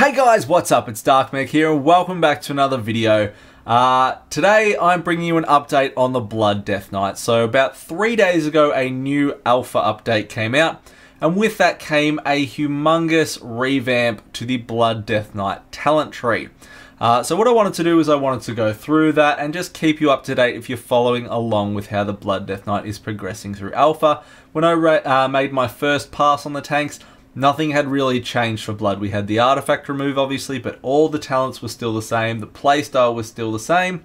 Hey guys, what's up? It's Darkmeg here and welcome back to another video. Today I'm bringing you an update on the Blood Death Knight. So about 3 days ago a new alpha update came out, and with that came a humongous revamp to the Blood Death Knight talent tree. So what I wanted to do is I wanted to go through that and just keep you up to date if you're following along with how the Blood Death Knight is progressing through alpha. When I made my first pass on the tanks, nothing had really changed for Blood. We had the artifact remove obviously, but all the talents were still the same. The playstyle was still the same.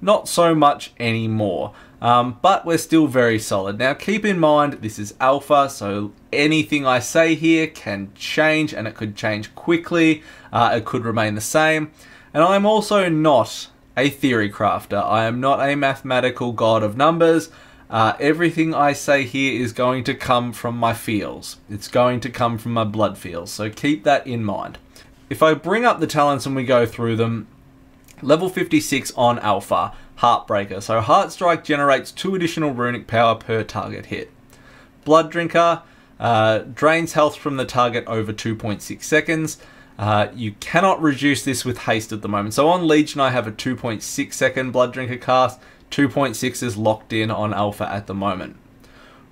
Not so much anymore, but we're still very solid. Now keep in mind this is alpha, so anything I say here can change, and it could change quickly. It could remain the same. And I'm also not a theory crafter. I am not a mathematical god of numbers. Everything I say here is going to come from my feels. It's going to come from my blood feels, so keep that in mind. If I bring up the talents and we go through them, level 56 on Alpha, Heartbreaker. So Heart Strike generates 2 additional runic power per target hit. Blood Drinker drains health from the target over 2.6 seconds. You cannot reduce this with haste at the moment. So on Legion I have a 2.6 second Blood Drinker cast. 2.6 is locked in on Alpha at the moment.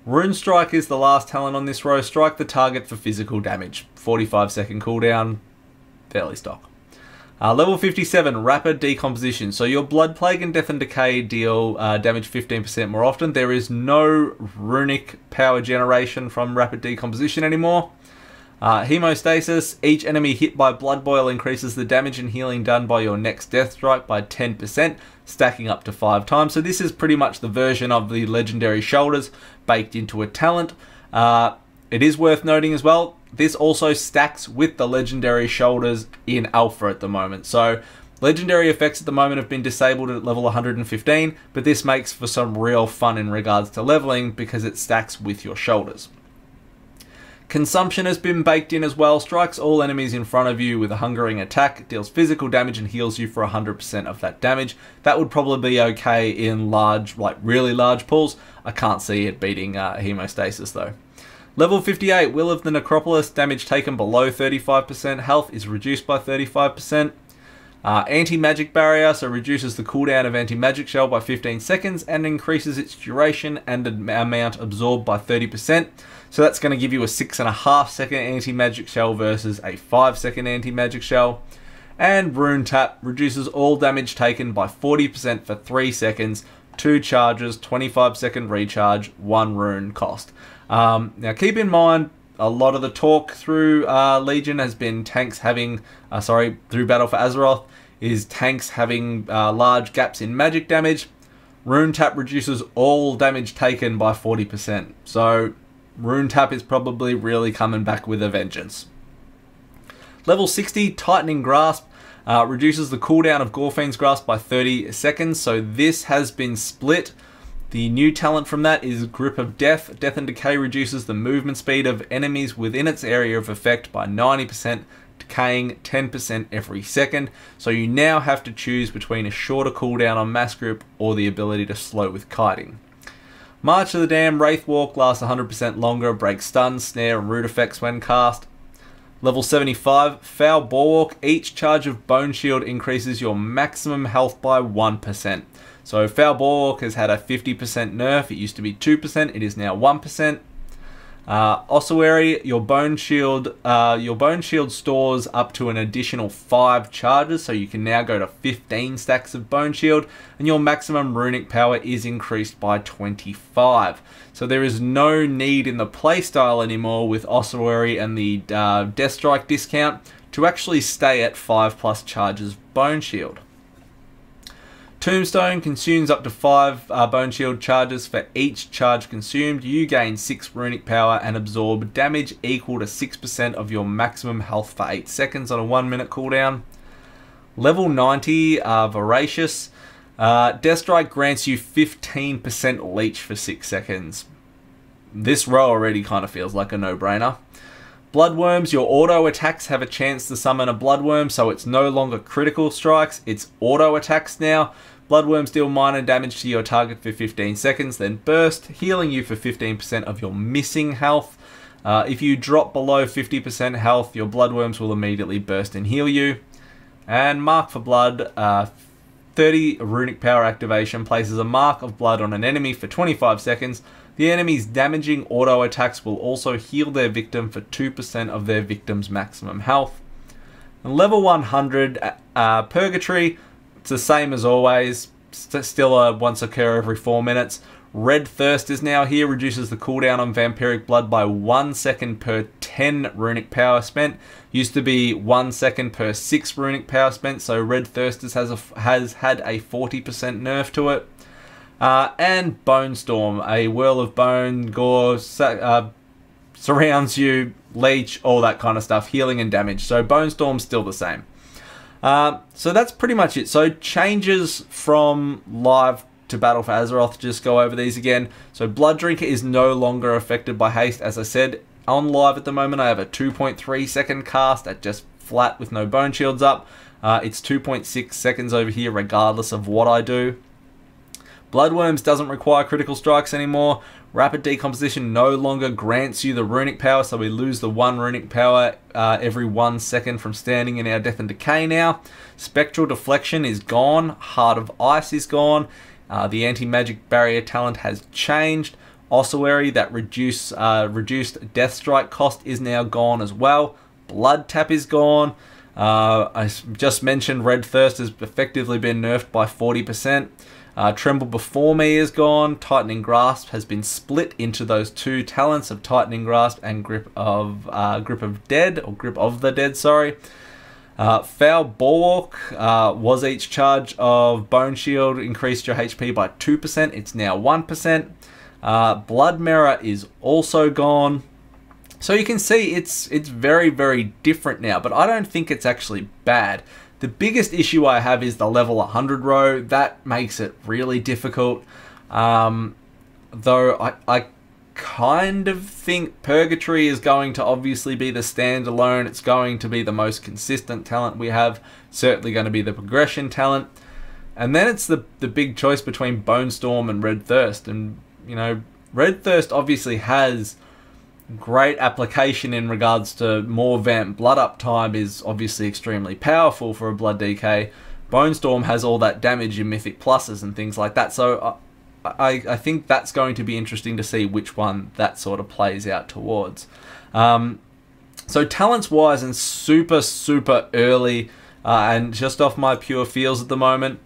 Rune Strike is the last talent on this row. Strike the target for physical damage. 45 second cooldown, fairly stock. Level 57, Rapid Decomposition. So your Blood Plague and Death and Decay deal damage 15% more often. There is no runic power generation from Rapid Decomposition anymore. Hemostasis, each enemy hit by Blood Boil increases the damage and healing done by your next Death Strike by 10%, stacking up to 5 times. So this is pretty much the version of the Legendary Shoulders baked into a talent. It is worth noting as well, this also stacks with the Legendary Shoulders in Alpha at the moment. So Legendary effects at the moment have been disabled at level 115, but this makes for some real fun in regards to leveling because it stacks with your shoulders. Consumption has been baked in as well. Strikes all enemies in front of you with a hungering attack, deals physical damage and heals you for 100% of that damage. That would probably be okay in large, like really large pools. I can't see it beating Hemostasis though. Level 58, Will of the Necropolis, damage taken below 35%, health is reduced by 35%. Anti-Magic Barrier, so reduces the cooldown of Anti-Magic Shell by 15 seconds and increases its duration and amount absorbed by 30%. So that's going to give you a 6.5 second Anti-Magic Shell versus a 5 second Anti-Magic Shell. And Rune Tap reduces all damage taken by 40% for 3 seconds, 2 charges, 25 second recharge, 1 rune cost. Now keep in mind, a lot of the talk through Legion has been tanks having, through Battle for Azeroth, is tanks having large gaps in magic damage. Rune Tap reduces all damage taken by 40%. So Rune Tap is probably really coming back with a vengeance. Level 60, Tightening Grasp, reduces the cooldown of Gorfiend's Grasp by 30 seconds. So this has been split. The new talent from that is Grip of Death. Death and Decay reduces the movement speed of enemies within its area of effect by 90%, decaying 10% every second. So you now have to choose between a shorter cooldown on Mass Grip or the ability to slow with kiting. March of the Dam, Wraith Walk lasts 100% longer, breaks stun, snare and root effects when cast. Level 75, Foul Bulwark, each charge of Bone Shield increases your maximum health by 1%. So Foul Bulwark has had a 50% nerf. It used to be 2%, it is now 1%. Ossuary, your Bone Shield stores up to an additional 5 charges, so you can now go to 15 stacks of Bone Shield, and your maximum runic power is increased by 25. So there is no need in the playstyle anymore with Ossuary and the Death Strike discount to actually stay at 5+ charges Bone Shield. Tombstone consumes up to 5 Bone Shield charges for each charge consumed. You gain 6 runic power and absorb damage equal to 6% of your maximum health for 8 seconds on a 1 minute cooldown. Level 90, Voracious. Death Strike grants you 15% leech for 6 seconds. This row already kind of feels like a no-brainer. Bloodworms, your auto attacks have a chance to summon a Bloodworm, so it's no longer critical strikes, it's auto attacks now. Bloodworms deal minor damage to your target for 15 seconds, then burst, healing you for 15% of your missing health. If you drop below 50% health, your bloodworms will immediately burst and heal you. And Mark for Blood, 30 runic power activation, places a mark of blood on an enemy for 25 seconds. The enemy's damaging auto attacks will also heal their victim for 2% of their victim's maximum health. And level 100, Purgatory, it's the same as always, still a once occur every 4 minutes. Red Thirst is now here, reduces the cooldown on Vampiric Blood by 1 second per 10 runic power spent. Used to be 1 second per 6 runic power spent, so Red Thirst has had a 40% nerf to it. And Bone Storm, a whirl of bone, gore, surrounds you, leech, all that kind of stuff, healing and damage. So Bone Storm's still the same. So that's pretty much it. So changes from live to Battle for Azeroth, just go over these again. So Blood Drinker is no longer affected by haste. As I said, on live at the moment I have a 2.3 second cast at just flat with no bone shields up. It's 2.6 seconds over here regardless of what I do. Bloodworms doesn't require critical strikes anymore. Rapid Decomposition no longer grants you the runic power, so we lose the 1 runic power every 1 second from standing in our Death and Decay now. Spectral Deflection is gone. Heart of Ice is gone. The Anti-Magic Barrier talent has changed. Ossuary, that reduced Death Strike cost, is now gone as well. Blood Tap is gone. I just mentioned Red Thirst has effectively been nerfed by 40%. Tremble Before Me is gone. Tightening Grasp has been split into those 2 talents of Tightening Grasp and Grip of the Dead, sorry. Foul Bulwark was each charge of Bone Shield, increased your HP by 2%. It's now 1%. Blood Mirror is also gone. So you can see it's very, very different now, but I don't think it's actually bad. The biggest issue I have is the level 100 row. That makes it really difficult. Though I kind of think Purgatory is going to obviously be the standalone. It's going to be the most consistent talent we have. Certainly going to be the progression talent. And then it's the big choice between Bone Storm and Red Thirst. And, you know, Red Thirst obviously has great application in regards to more vamp. Blood Up time is obviously extremely powerful for a Blood DK. Bone Storm has all that damage in Mythic Pluses and things like that. So I think that's going to be interesting to see which one that sort of plays out towards. So talents wise and super early and just off my pure feels at the moment,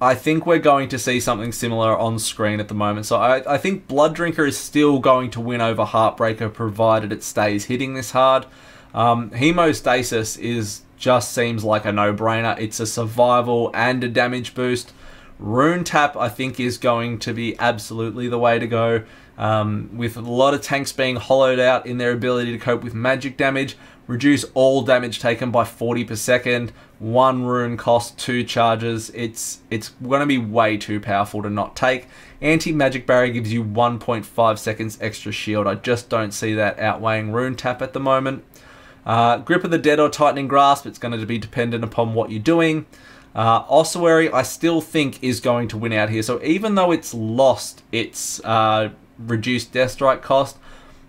I think we're going to see something similar on screen at the moment. So I think Blood Drinker is still going to win over Heartbreaker provided it stays hitting this hard. Hemostasis just seems like a no-brainer. It's a survival and a damage boost. Rune Tap I think is going to be absolutely the way to go. With a lot of tanks being hollowed out in their ability to cope with magic damage. Reduce all damage taken by 40 per second. 1 rune cost 2 charges. It's going to be way too powerful to not take. Anti-Magic Barrier gives you 1.5 seconds extra shield. I just don't see that outweighing Rune Tap at the moment. Grip of the Dead or Tightening Grasp, it's going to be dependent upon what you're doing. Ossuary, I still think is going to win out here. So even though it's lost its reduced Death Strike cost,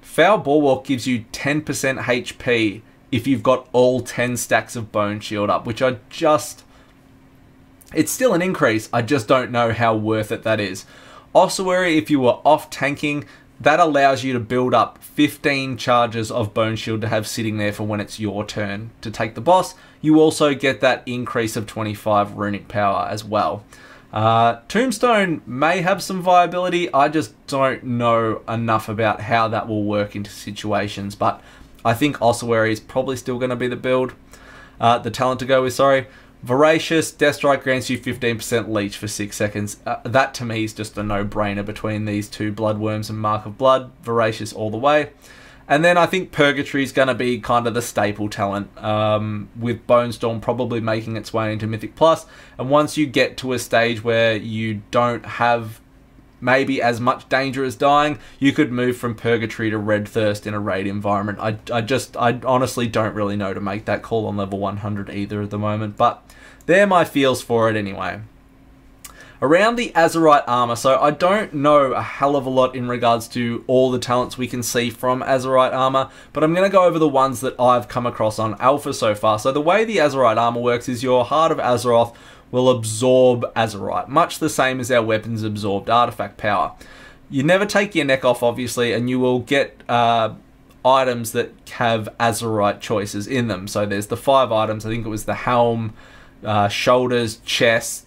Foul Bulwark gives you 10% HP if you've got all 10 stacks of Bone Shield up, which it's still an increase, I just don't know how worth it that is. Ossuary, if you were off tanking, that allows you to build up 15 charges of Bone Shield to have sitting there for when it's your turn to take the boss. You also get that increase of 25 runic power as well. Tombstone may have some viability. I just don't know enough about how that will work into situations, but I think Ossuary is probably still going to be the build. The talent to go with, sorry. Voracious, Death Strike grants you 15% leech for 6 seconds. That to me is just a no-brainer between these two Bloodworms and Mark of Blood. Voracious all the way. And then I think Purgatory is going to be kind of the staple talent, with Bone Storm probably making its way into Mythic Plus. And once you get to a stage where you don't have maybe as much danger as dying, you could move from Purgatory to Red Thirst in a raid environment. I honestly don't really know to make that call on level 100 either at the moment, but they're my feels for it anyway. Around the Azurite Armor, so I don't know a hell of a lot in regards to all the talents we can see from Azurite Armor, but I'm going to go over the ones that I've come across on Alpha so far. So the way the Azurite Armor works is your Heart of Azeroth will absorb Azurite, much the same as our weapons absorbed artifact power. You never take your neck off, obviously, and you will get items that have Azurite choices in them. So there's the 5 items, I think it was the helm, shoulders, chest,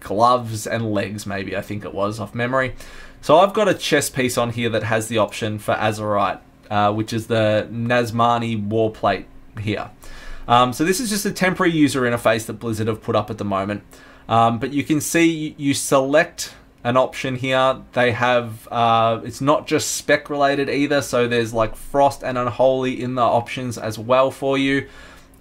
gloves and legs, maybe, I think it was, off memory. So I've got a chest piece on here that has the option for Azurite, which is the Nazmani Warplate here. So this is just a temporary user interface that Blizzard have put up at the moment. But you can see you select an option here. They have, it's not just spec related either, so there's like Frost and Unholy in the options as well for you.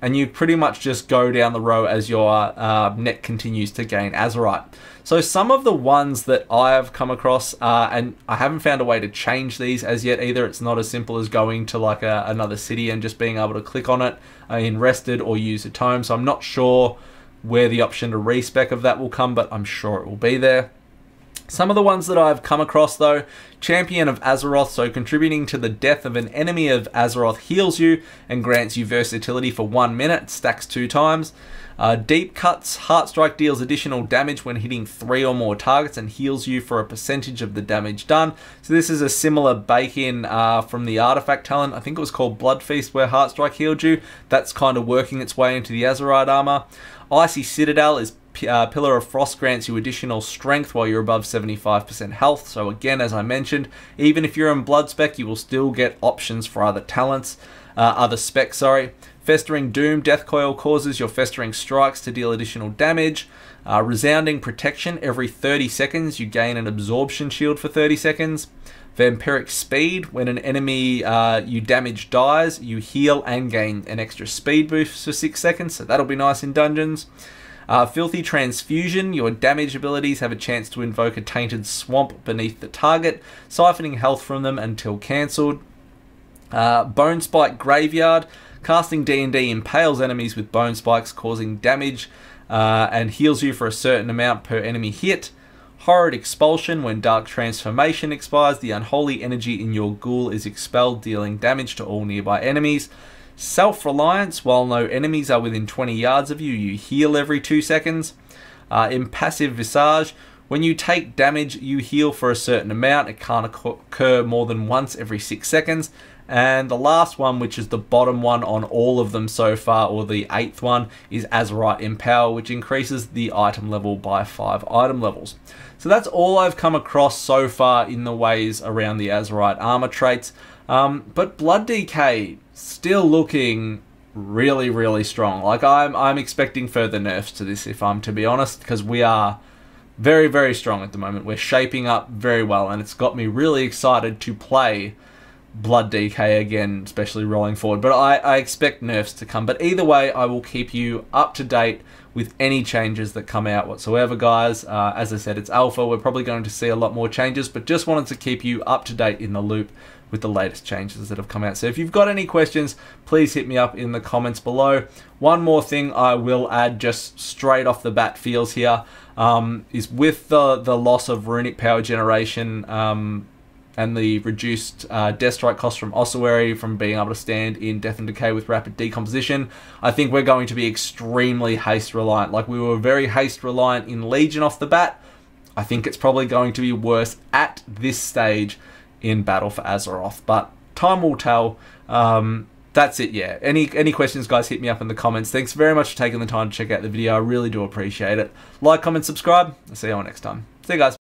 And you pretty much just go down the row as your neck continues to gain Azurite. So some of the ones that I have come across, and I haven't found a way to change these as yet either. It's not as simple as going to like another city and just being able to click on it in Rested or use a tome. So I'm not sure where the option to respec of that will come, but I'm sure it will be there. Some of the ones that I've come across though, Champion of Azeroth, so contributing to the death of an enemy of Azeroth heals you and grants you versatility for 1 minute, stacks 2 times. Deep Cuts, Heartstrike deals additional damage when hitting 3 or more targets and heals you for a percentage of the damage done. So this is a similar bake-in from the artifact talent, I think it was called Blood Feast, where Heartstrike healed you. That's kind of working its way into the Azurite Armor. Icy Citadel is Pillar of Frost grants you additional strength while you're above 75% health. So again, as I mentioned, even if you're in blood spec, you will still get options for other talents, other specs, sorry. Festering Doom, Death Coil causes your Festering Strikes to deal additional damage. Resounding Protection, every 30 seconds you gain an absorption shield for 30 seconds. Vampiric Speed, when an enemy you damage dies, you heal and gain an extra speed boost for 6 seconds, so that'll be nice in dungeons. Filthy Transfusion, your damage abilities have a chance to invoke a tainted swamp beneath the target, siphoning health from them until cancelled. Bone Spike Graveyard, casting D&D impales enemies with bone spikes, causing damage and heals you for a certain amount per enemy hit. Horrid Expulsion, when Dark Transformation expires, the unholy energy in your ghoul is expelled, dealing damage to all nearby enemies. Self-Reliance, while no enemies are within 20 yards of you, you heal every 2 seconds. Impassive Visage, when you take damage, you heal for a certain amount. It can't occur more than once every 6 seconds. And the last one, which is the bottom one on all of them so far, or the 8th one, is Azurite Empower, which increases the item level by 5 item levels. So that's all I've come across so far in the ways around the Azurite Armor traits. But Blood DK, still looking really, really strong. Like I'm expecting further nerfs to this, if I'm to be honest, because we are very, very strong at the moment. We're shaping up very well, and it's got me really excited to play Blood DK again, especially rolling forward. But I expect nerfs to come. But either way, I will keep you up to date with any changes that come out whatsoever, guys. As I said, it's alpha. We're probably going to see a lot more changes, but just wanted to keep you up to date in the loop with the latest changes that have come out. So if you've got any questions, please hit me up in the comments below. One more thing I will add, just straight off the bat feels here, is with the loss of runic power generation and the reduced death strike cost from Ossuary from being able to stand in Death and Decay with rapid decomposition, I think we're going to be extremely haste reliant. Like we were very haste reliant in Legion off the bat. I think it's probably going to be worse at this stage in Battle for Azeroth, but time will tell. That's it, yeah. Any questions, guys, hit me up in the comments. Thanks very much for taking the time to check out the video. I really do appreciate it. Like, comment, subscribe. I'll see you all next time. See you guys.